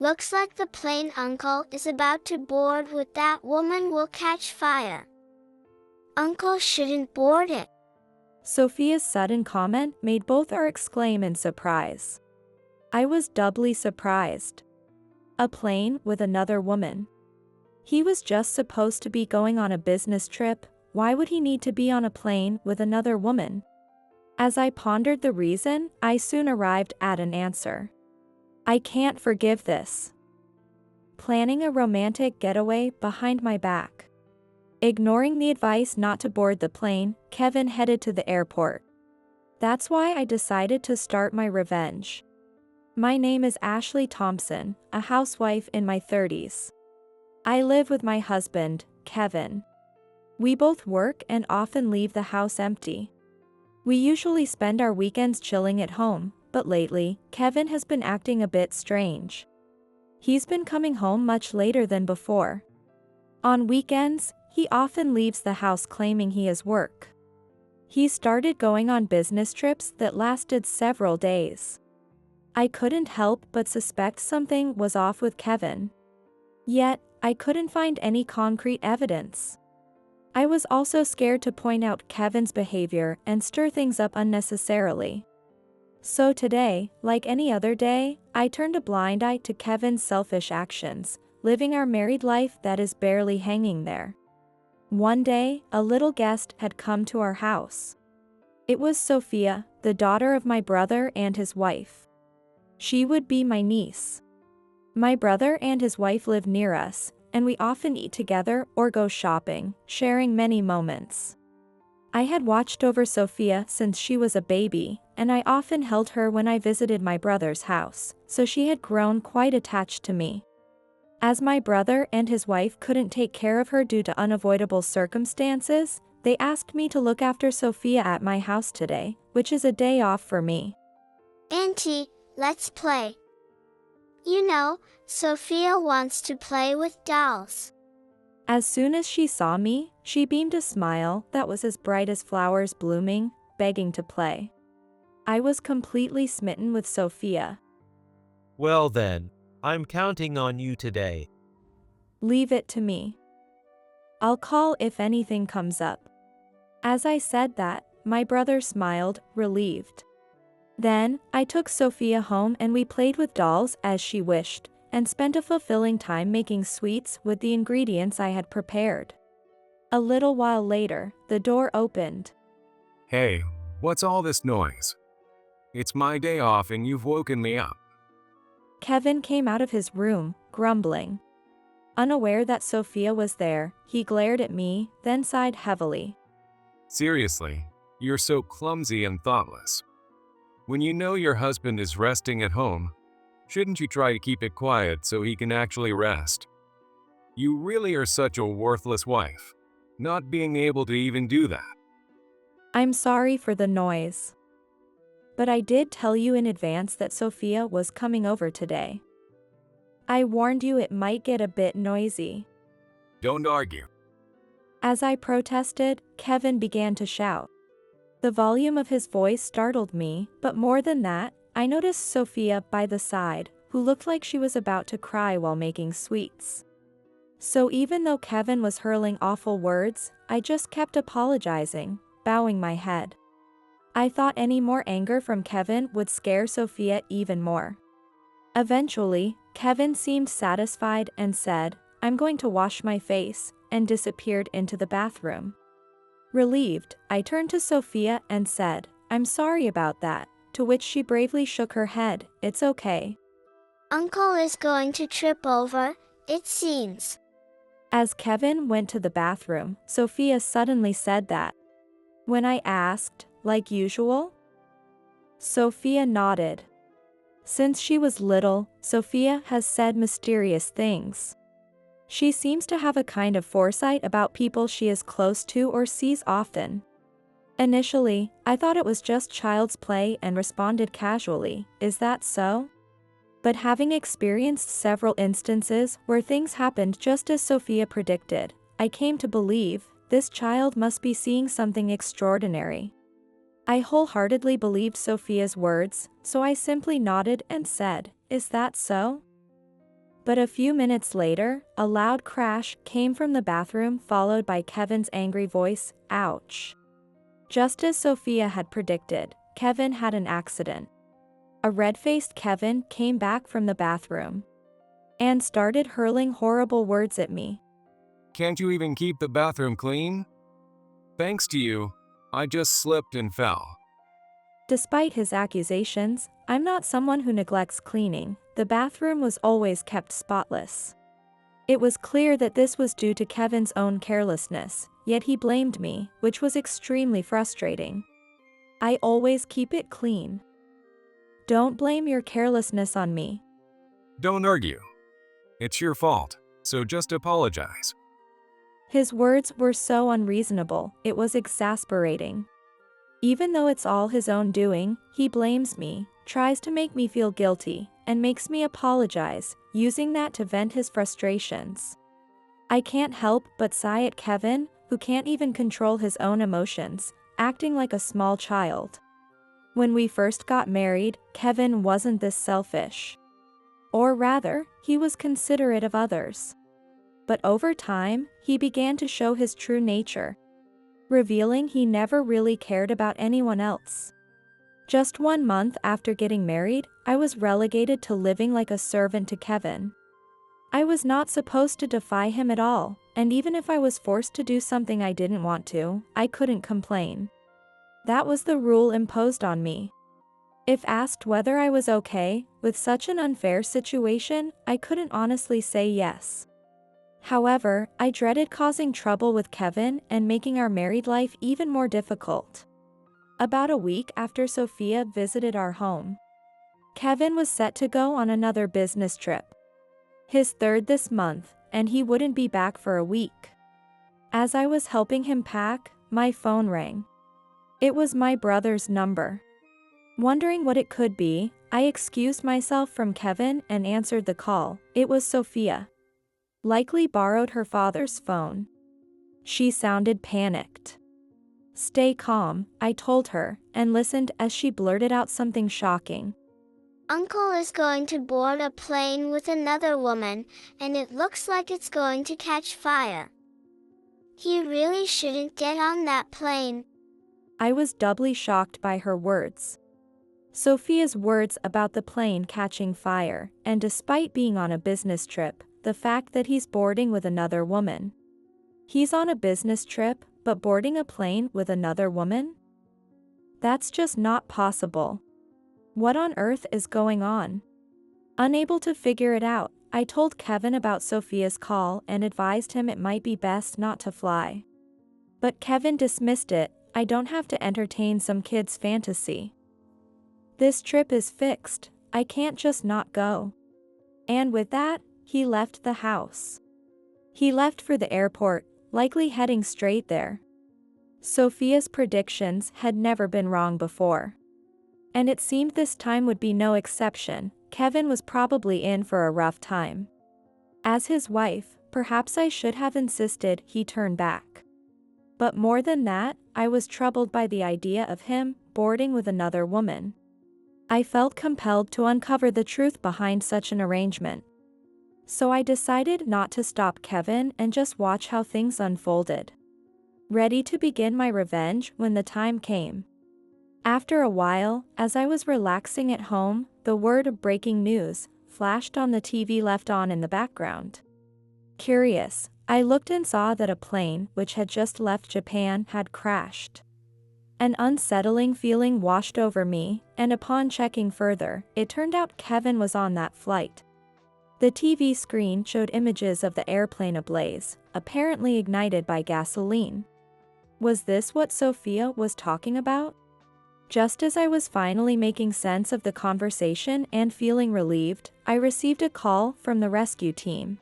Looks like the plane Uncle is about to board with that woman will catch fire. Uncle shouldn't board it. Sophia's sudden comment made both our exclaim in surprise. I was doubly surprised. A plane with another woman. He was just supposed to be going on a business trip. Why would he need to be on a plane with another woman? As I pondered the reason, I soon arrived at an answer. I can't forgive this. Planning a romantic getaway behind my back. Ignoring the advice not to board the plane, Kevin headed to the airport. That's why I decided to start my revenge. My name is Ashley Thompson, a housewife in my 30s. I live with my husband, Kevin. We both work and often leave the house empty. We usually spend our weekends chilling at home, but lately, Kevin has been acting a bit strange. He's been coming home much later than before. On weekends, he often leaves the house claiming he has work. He started going on business trips that lasted several days. I couldn't help but suspect something was off with Kevin. Yet, I couldn't find any concrete evidence. I was also scared to point out Kevin's behavior and stir things up unnecessarily. So today, like any other day, I turned a blind eye to Kevin's selfish actions, living our married life that is barely hanging there. One day, a little guest had come to our house. It was Sophia, the daughter of my brother and his wife. She would be my niece. My brother and his wife live near us, and we often eat together or go shopping, sharing many moments. I had watched over Sophia since she was a baby, and I often held her when I visited my brother's house, so she had grown quite attached to me. As my brother and his wife couldn't take care of her due to unavoidable circumstances, they asked me to look after Sophia at my house today, which is a day off for me. Auntie, let's play. You know, Sophia wants to play with dolls. As soon as she saw me, she beamed a smile that was as bright as flowers blooming, begging to play. I was completely smitten with Sophia. Well then, I'm counting on you today. Leave it to me. I'll call if anything comes up. As I said that, my brother smiled, relieved. Then, I took Sophia home and we played with dolls as she wished, and spent a fulfilling time making sweets with the ingredients I had prepared. A little while later, the door opened. Hey, what's all this noise? It's my day off and you've woken me up. Kevin came out of his room, grumbling. Unaware that Sophia was there, he glared at me, then sighed heavily. Seriously, you're so clumsy and thoughtless. When you know your husband is resting at home, shouldn't you try to keep it quiet so he can actually rest? You really are such a worthless wife, not being able to even do that. I'm sorry for the noise. But I did tell you in advance that Sophia was coming over today. I warned you it might get a bit noisy. Don't argue. As I protested, Kevin began to shout. The volume of his voice startled me, but more than that, I noticed Sophia by the side, who looked like she was about to cry while making sweets. So even though Kevin was hurling awful words, I just kept apologizing, bowing my head. I thought any more anger from Kevin would scare Sophia even more. Eventually, Kevin seemed satisfied and said, "I'm going to wash my face," and disappeared into the bathroom. Relieved, I turned to Sophia and said, "I'm sorry about that," to which she bravely shook her head, "It's okay." Uncle is going to trip over, it seems. As Kevin went to the bathroom, Sophia suddenly said that. When I asked, "Like usual?" Sophia nodded. Since she was little, Sophia has said mysterious things. She seems to have a kind of foresight about people she is close to or sees often. Initially, I thought it was just child's play and responded casually, "Is that so?" But having experienced several instances where things happened just as Sophia predicted, I came to believe this child must be seeing something extraordinary. I wholeheartedly believed Sophia's words, so I simply nodded and said, "Is that so?" But a few minutes later, a loud crash came from the bathroom, followed by Kevin's angry voice, "Ouch." Just as Sophia had predicted, Kevin had an accident. A red-faced Kevin came back from the bathroom and started hurling horrible words at me. Can't you even keep the bathroom clean? Thanks to you, I just slipped and fell. Despite his accusations, I'm not someone who neglects cleaning. The bathroom was always kept spotless. It was clear that this was due to Kevin's own carelessness, yet he blamed me, which was extremely frustrating. I always keep it clean. Don't blame your carelessness on me. Don't argue. It's your fault, so just apologize. His words were so unreasonable, it was exasperating. Even though it's all his own doing, he blames me, tries to make me feel guilty, and makes me apologize, using that to vent his frustrations. I can't help but sigh at Kevin, who can't even control his own emotions, acting like a small child. When we first got married, Kevin wasn't this selfish. Or rather, he was considerate of others. But over time, he began to show his true nature, revealing he never really cared about anyone else. Just 1 month after getting married, I was relegated to living like a servant to Kevin. I was not supposed to defy him at all, and even if I was forced to do something I didn't want to, I couldn't complain. That was the rule imposed on me. If asked whether I was okay with such an unfair situation, I couldn't honestly say yes. However, I dreaded causing trouble with Kevin and making our married life even more difficult. About a week after Sophia visited our home, Kevin was set to go on another business trip. His third this month, and he wouldn't be back for a week. As I was helping him pack, my phone rang. It was my brother's number. Wondering what it could be, I excused myself from Kevin and answered the call. It was Sophia. Likely borrowed her father's phone. She sounded panicked. "Stay calm," I told her, and listened as she blurted out something shocking. Uncle is going to board a plane with another woman, and it looks like it's going to catch fire. He really shouldn't get on that plane. I was doubly shocked by her words. Sophia's words about the plane catching fire, and despite being on a business trip, the fact that he's boarding with another woman. He's on a business trip, but boarding a plane with another woman? That's just not possible. What on earth is going on? Unable to figure it out, I told Kevin about Sophia's call and advised him it might be best not to fly. But Kevin dismissed it. "I don't have to entertain some kid's fantasy. This trip is fixed, I can't just not go." And with that, he left the house. He left for the airport, likely heading straight there. Sophia's predictions had never been wrong before. And it seemed this time would be no exception. Kevin was probably in for a rough time. As his wife, perhaps I should have insisted he turn back. But more than that, I was troubled by the idea of him boarding with another woman. I felt compelled to uncover the truth behind such an arrangement. So I decided not to stop Kevin and just watch how things unfolded. Ready to begin my revenge when the time came. After a while, as I was relaxing at home, the word of breaking news flashed on the TV left on in the background. Curious, I looked and saw that a plane, which had just left Japan, had crashed. An unsettling feeling washed over me, and upon checking further, it turned out Kevin was on that flight. The TV screen showed images of the airplane ablaze, apparently ignited by gasoline. Was this what Sophia was talking about? Just as I was finally making sense of the conversation and feeling relieved, I received a call from the rescue team.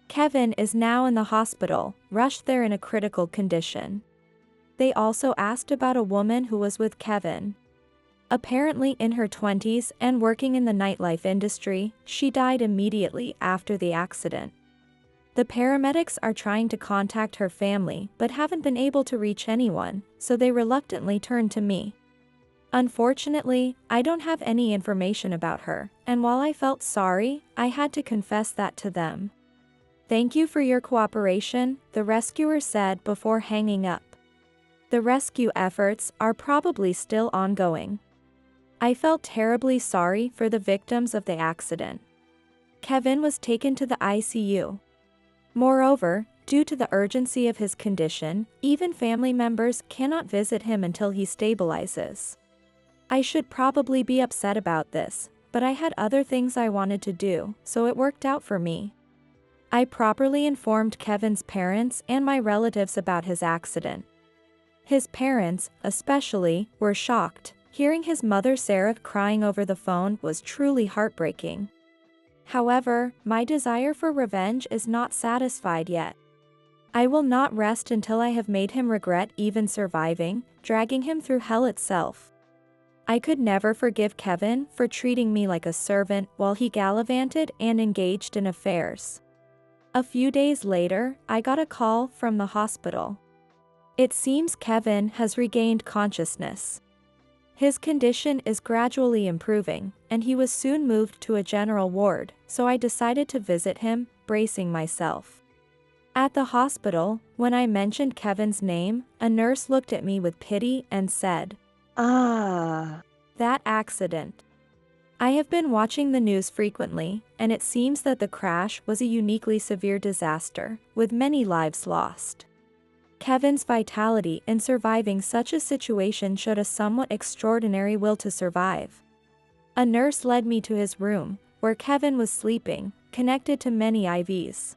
"Kevin is now in the hospital, rushed there in a critical condition." They also asked about a woman who was with Kevin. Apparently in her 20s and working in the nightlife industry, she died immediately after the accident. The paramedics are trying to contact her family but haven't been able to reach anyone, so they reluctantly turned to me. Unfortunately, I don't have any information about her, and while I felt sorry, I had to confess that to them. Thank you for your cooperation, the rescuer said before hanging up. The rescue efforts are probably still ongoing. I felt terribly sorry for the victims of the accident. Kevin was taken to the ICU. Moreover, due to the urgency of his condition, even family members cannot visit him until he stabilizes. I should probably be upset about this, but I had other things I wanted to do, so it worked out for me. I properly informed Kevin's parents and my relatives about his accident. His parents, especially, were shocked. Hearing his mother Sarah crying over the phone was truly heartbreaking. However, my desire for revenge is not satisfied yet. I will not rest until I have made him regret even surviving, dragging him through hell itself. I could never forgive Kevin for treating me like a servant while he gallivanted and engaged in affairs. A few days later, I got a call from the hospital. It seems Kevin has regained consciousness. His condition is gradually improving, and he was soon moved to a general ward, so I decided to visit him, bracing myself. At the hospital, when I mentioned Kevin's name, a nurse looked at me with pity and said, "Ah, that accident." I have been watching the news frequently, and it seems that the crash was a uniquely severe disaster, with many lives lost. Kevin's vitality in surviving such a situation showed a somewhat extraordinary will to survive. A nurse led me to his room, where Kevin was sleeping, connected to many IVs.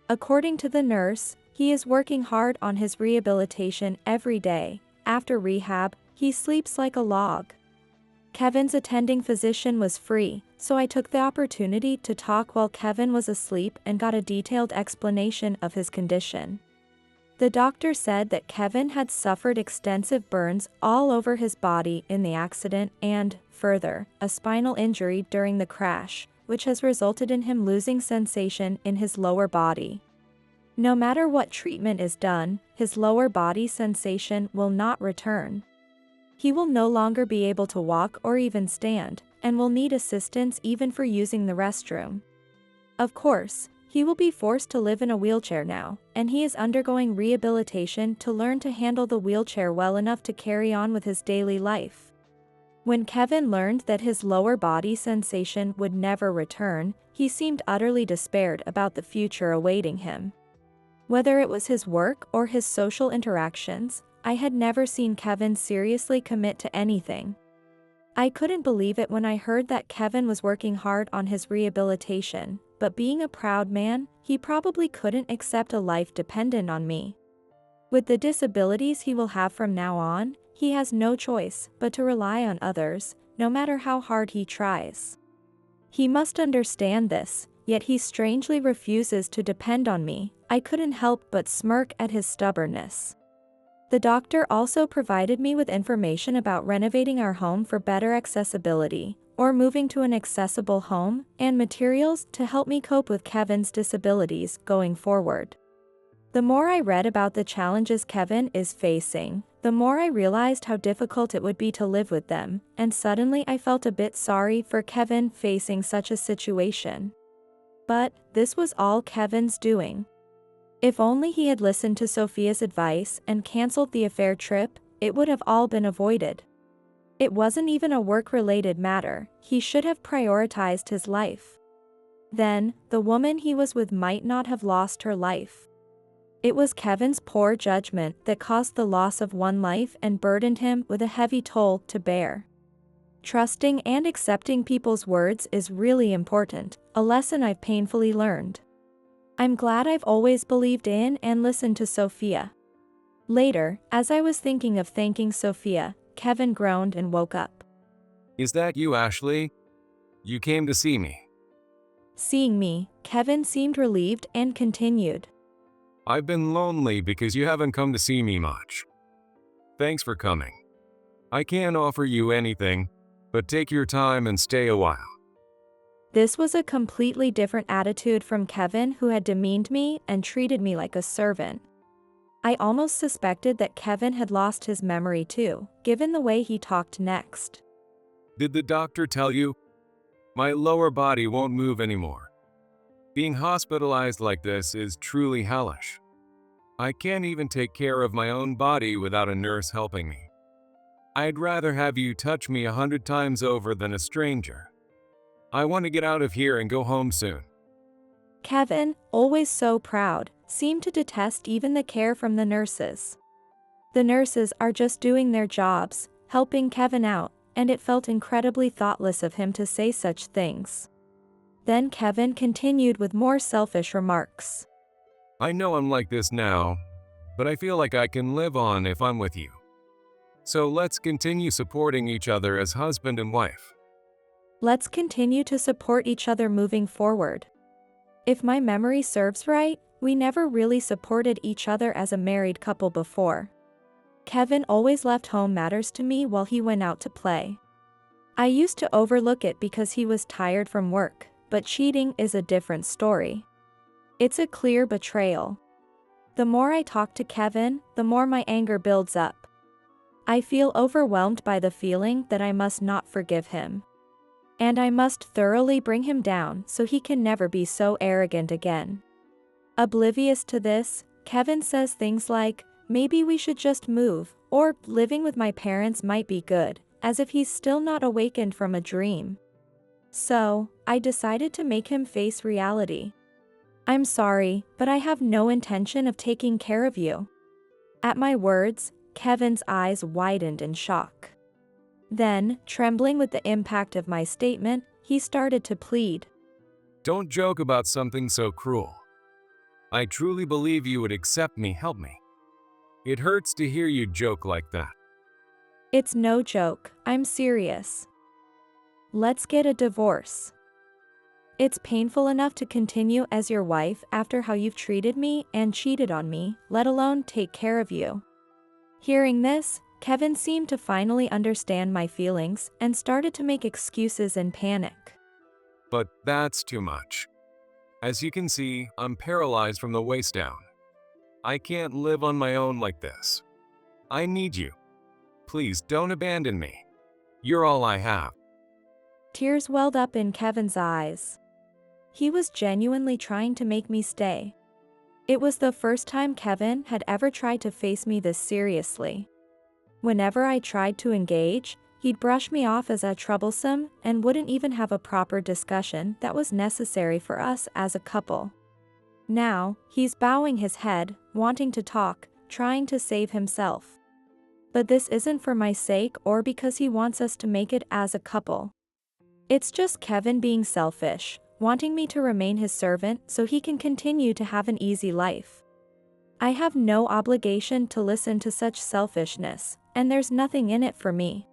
According to the nurse, he is working hard on his rehabilitation every day. After rehab, he sleeps like a log. Kevin's attending physician was free, so I took the opportunity to talk while Kevin was asleep and got a detailed explanation of his condition. The doctor said that Kevin had suffered extensive burns all over his body in the accident and, further, a spinal injury during the crash, which has resulted in him losing sensation in his lower body. No matter what treatment is done, his lower body sensation will not return. He will no longer be able to walk or even stand, and will need assistance even for using the restroom. Of course, he will be forced to live in a wheelchair now, and he is undergoing rehabilitation to learn to handle the wheelchair well enough to carry on with his daily life. When Kevin learned that his lower body sensation would never return, he seemed utterly despaired about the future awaiting him. Whether it was his work or his social interactions, I had never seen Kevin seriously commit to anything. I couldn't believe it when I heard that Kevin was working hard on his rehabilitation, but being a proud man, he probably couldn't accept a life dependent on me. With the disabilities he will have from now on, he has no choice but to rely on others, no matter how hard he tries. He must understand this, yet he strangely refuses to depend on me. I couldn't help but smirk at his stubbornness. The doctor also provided me with information about renovating our home for better accessibility, or moving to an accessible home, and materials to help me cope with Kevin's disabilities going forward. The more I read about the challenges Kevin is facing, the more I realized how difficult it would be to live with them, and suddenly I felt a bit sorry for Kevin facing such a situation. But this was all Kevin's doing. If only he had listened to Sophia's advice and cancelled the affair trip, it would have all been avoided. It wasn't even a work-related matter, he should have prioritized his life. Then, the woman he was with might not have lost her life. It was Kevin's poor judgment that caused the loss of one life and burdened him with a heavy toll to bear. Trusting and accepting people's words is really important, a lesson I've painfully learned. I'm glad I've always believed in and listened to Sophia. Later, as I was thinking of thanking Sophia, Kevin groaned and woke up. Is that you, Ashley? You came to see me. Seeing me, Kevin seemed relieved and continued. I've been lonely because you haven't come to see me much. Thanks for coming. I can't offer you anything, but take your time and stay a while. This was a completely different attitude from Kevin, who had demeaned me and treated me like a servant. I almost suspected that Kevin had lost his memory too, given the way he talked next. Did the doctor tell you? My lower body won't move anymore. Being hospitalized like this is truly hellish. I can't even take care of my own body without a nurse helping me. I'd rather have you touch me 100 times over than a stranger. I want to get out of here and go home soon. Kevin, always so proud, seemed to detest even the care from the nurses. The nurses are just doing their jobs, helping Kevin out, and it felt incredibly thoughtless of him to say such things. Then Kevin continued with more selfish remarks. I know I'm like this now, but I feel like I can live on if I'm with you. So let's continue supporting each other as husband and wife. Let's continue to support each other moving forward. If my memory serves right, we never really supported each other as a married couple before. Kevin always left home matters to me while he went out to play. I used to overlook it because he was tired from work, but cheating is a different story. It's a clear betrayal. The more I talk to Kevin, the more my anger builds up. I feel overwhelmed by the feeling that I must not forgive him. And I must thoroughly bring him down so he can never be so arrogant again. Oblivious to this, Kevin says things like, maybe we should just move, or living with my parents might be good, as if he's still not awakened from a dream. So, I decided to make him face reality. I'm sorry, but I have no intention of taking care of you. At my words, Kevin's eyes widened in shock. Then, trembling with the impact of my statement, he started to plead. Don't joke about something so cruel. I truly believe you would accept me, help me. It hurts to hear you joke like that. It's no joke, I'm serious. Let's get a divorce. It's painful enough to continue as your wife after how you've treated me and cheated on me, let alone take care of you. Hearing this, Kevin seemed to finally understand my feelings and started to make excuses in panic. But that's too much. As you can see, I'm paralyzed from the waist down. I can't live on my own like this. I need you. Please don't abandon me. You're all I have. Tears welled up in Kevin's eyes. He was genuinely trying to make me stay. It was the first time Kevin had ever tried to face me this seriously. Whenever I tried to engage, he'd brush me off as a troublesome and wouldn't even have a proper discussion that was necessary for us as a couple. Now, he's bowing his head, wanting to talk, trying to save himself. But this isn't for my sake or because he wants us to make it as a couple. It's just Kevin being selfish, wanting me to remain his servant so he can continue to have an easy life. I have no obligation to listen to such selfishness, and there's nothing in it for me.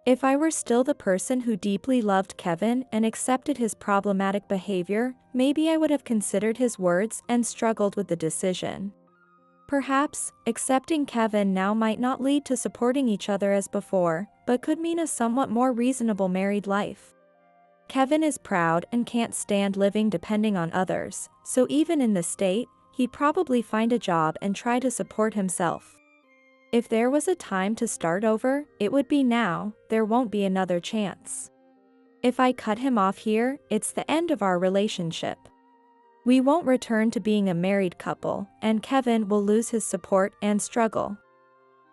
If I were still the person who deeply loved Kevin and accepted his problematic behavior, maybe I would have considered his words and struggled with the decision. Perhaps, accepting Kevin now might not lead to supporting each other as before, but could mean a somewhat more reasonable married life. Kevin is proud and can't stand living depending on others, so even in this state, he'd probably find a job and try to support himself. If there was a time to start over, it would be now, there won't be another chance. If I cut him off here, it's the end of our relationship. We won't return to being a married couple, and Kevin will lose his support and struggle.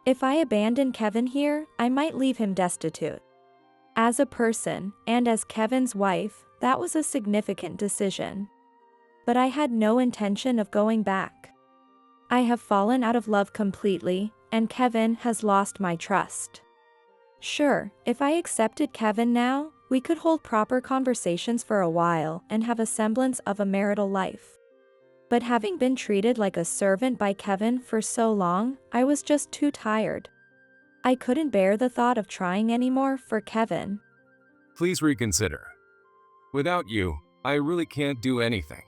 If I abandon Kevin here, I might leave him destitute. As a person, and as Kevin's wife, that was a significant decision. But I had no intention of going back. I have fallen out of love completely, and Kevin has lost my trust. Sure, if I accepted Kevin now, we could hold proper conversations for a while and have a semblance of a marital life. But having been treated like a servant by Kevin for so long, I was just too tired. I couldn't bear the thought of trying anymore for Kevin. Please reconsider. Without you, I really can't do anything.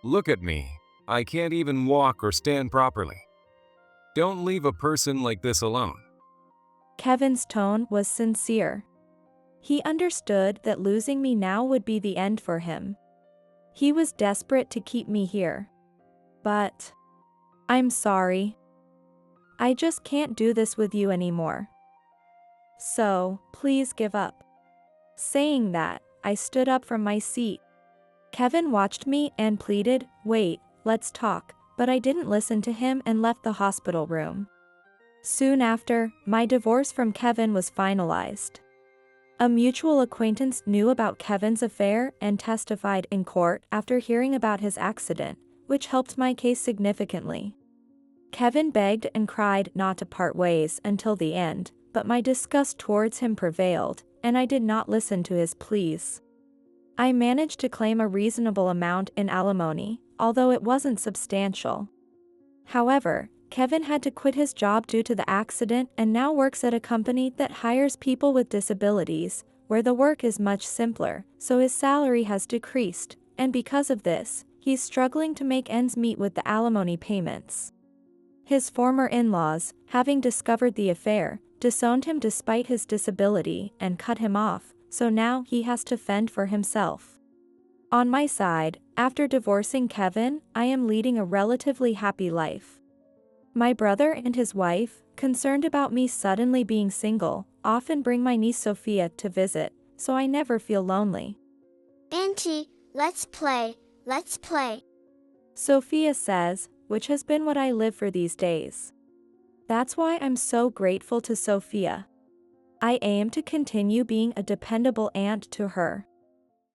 Look at me. I can't even walk or stand properly. Don't leave a person like this alone. Kevin's tone was sincere. He understood that losing me now would be the end for him. He was desperate to keep me here. But I'm sorry. I just can't do this with you anymore. So, please give up. Saying that, I stood up from my seat. Kevin watched me and pleaded, "Wait, let's talk," but I didn't listen to him and left the hospital room. Soon after, my divorce from Kevin was finalized. A mutual acquaintance knew about Kevin's affair and testified in court after hearing about his accident, which helped my case significantly. Kevin begged and cried not to part ways until the end, but my disgust towards him prevailed, and I did not listen to his pleas. I managed to claim a reasonable amount in alimony, although it wasn't substantial. However, Kevin had to quit his job due to the accident and now works at a company that hires people with disabilities, where the work is much simpler, so his salary has decreased, and because of this, he's struggling to make ends meet with the alimony payments. His former in-laws, having discovered the affair, disowned him despite his disability and cut him off, so now he has to fend for himself. On my side, after divorcing Kevin, I am leading a relatively happy life. My brother and his wife, concerned about me suddenly being single, often bring my niece Sophia to visit, so I never feel lonely. Auntie, let's play, let's play. Sophia says, which has been what I live for these days. That's why I'm so grateful to Sophia. I aim to continue being a dependable aunt to her.